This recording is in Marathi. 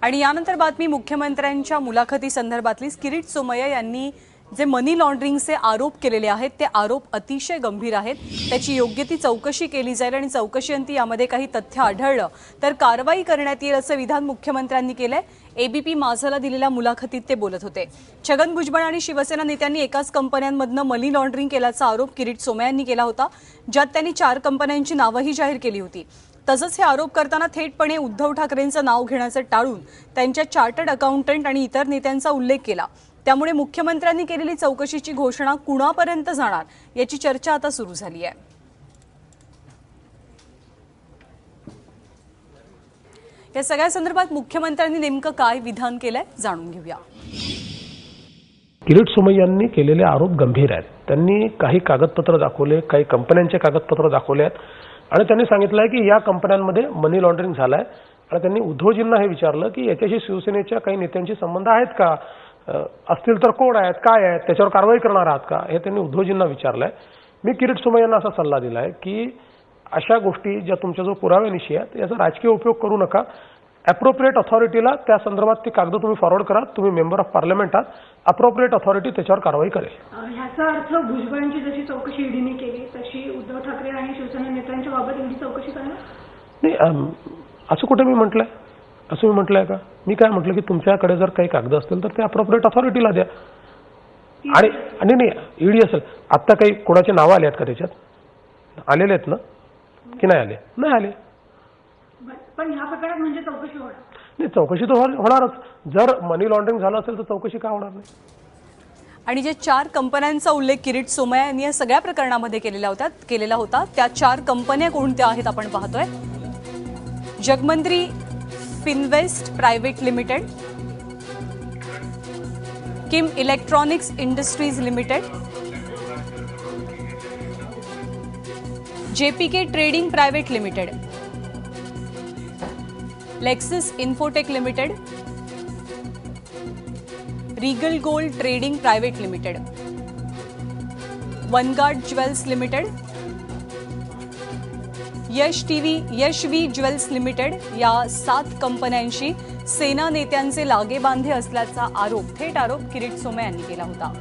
आणि यानंतर बातमी मुख्यमंत्र्यांच्या मुलाखती संदर्भातली किरीट सोमय्या यांनी जे मनी लॉन्ड्रिंगचे आरोप केलेले आहेत ते आरोप अतिशय गंभीर आहेत। त्याची योग्य ती चौकशी केली जाईल आणि चौकशीअंती यामध्ये काही तथ्य आढळलं तर कारवाई करण्यात येईल असं विधान मुख्यमंत्र्यांनी केलंय। एबीपी माझाला दिलेल्या मुलाखतीत ते बोलत होते। छगन भुजबळ आणि शिवसेना नेत्यांनी एकाच कंपन्यांमधनं मनी लॉन्ड्रिंग केल्याचा आरोप किरीट सोमय्या यांनी केला होता, ज्यात त्यांनी 4 कंपन्यांची नावंही जाहीर केली होती। तसंच हे आरोप करताना थेटपणे उद्धव ठाकरेंचं नाव घेण्याचं टाळून त्यांच्या चार्टर्ड अकाउंटंट आणि इतर नेत्यांचा उल्लेख केला। त्यामुळे मुख्यमंत्र्यांनी केलेली चौकशीची घोषणा कुणापर्यंत जाणार याची चर्चा आता सुरू झाली आहे। या सगळ्या संदर्भात मुख्यमंत्र्यांनी नेमकं काय विधान केलंय जाणून घेऊया। किरीट सोमय्या यांनी केलेले आरोप गंभीर आहेत। त्यांनी काही कागदपत्र दाखवले, काही कंपन्यांचे कागदपत्र दाखवले आहेत आणि त्यांनी सांगितलंय की या कंपन्यांमध्ये मनी लॉन्ड्रिंग झालंय आणि त्यांनी उद्धवजींना हे विचारलं की याच्याशी शिवसेनेच्या काही नेत्यांशी संबंध आहेत का, असतील तर कोण आहेत, काय आहेत, त्याच्यावर कारवाई करणार आहात का, हे त्यांनी उद्धवजींना विचारलंय। मी किरीट सोमय्या यांना असा सल्ला दिलाय की अशा गोष्टी ज्या तुमच्याजवळ पुराव्यानिशी आहेत याचा राजकीय उपयोग करू नका। अप्रोप्रिएट अथॉरिटीला त्या संदर्भात ती कागद तुम्ही फॉरवर्ड करा, तुम्ही मेंबर ऑफ पार्लमेंट आहात, अप्रोप्रिएट अथॉरिटी त्याच्यावर कारवाई करेल। ह्याचा अर्थ भुजबळांची जशी चौकशी ईडीने केली तशी उद्धव ठाकरे आणि शिवसेना नेत्यांच्या बाबत ईडी चौकशी करणार नाही, असं कुठे मी म्हटलंय? असं मी म्हटलंय का? मी काय म्हटलं की तुमच्याकडे जर काही कागद असतील तर ते अप्रोप्रिएट अथॉरिटीला द्या। आणि नाही ईडी असेल, आता काही कोणाचे नावं आले आहेत का त्याच्यात? आलेले आहेत ना की नाही आले? नाही आले। पण ह्या प्रकरणात म्हणजे चौकशी होणार नाही, चौकशी तर होणारच। जर मनी लॉन्ड्रिंग झालं असेल तर चौकशी का होणार नाही? आणि जे 4 कंपन्यांचा उल्लेख किरीट सोमय्या यांनी या सगळ्या प्रकरणामध्ये केलेला होता त्या 4 कंपन्या कोणत्या आहेत आपण पाहतोय। जगमंत्री Finvest private limited, Kim electronics industries limited, जेपीके trading private limited, Lexus infotech limited, Regal gold trading private limited, वनगार्ड jewels limited, Yashvi jewels limited या 7 कंपन्यांशी सेना नेत्यांचे लागेबांधे असल्याचा थेट आरोप किरीट सोमय्या यांनी केला होता।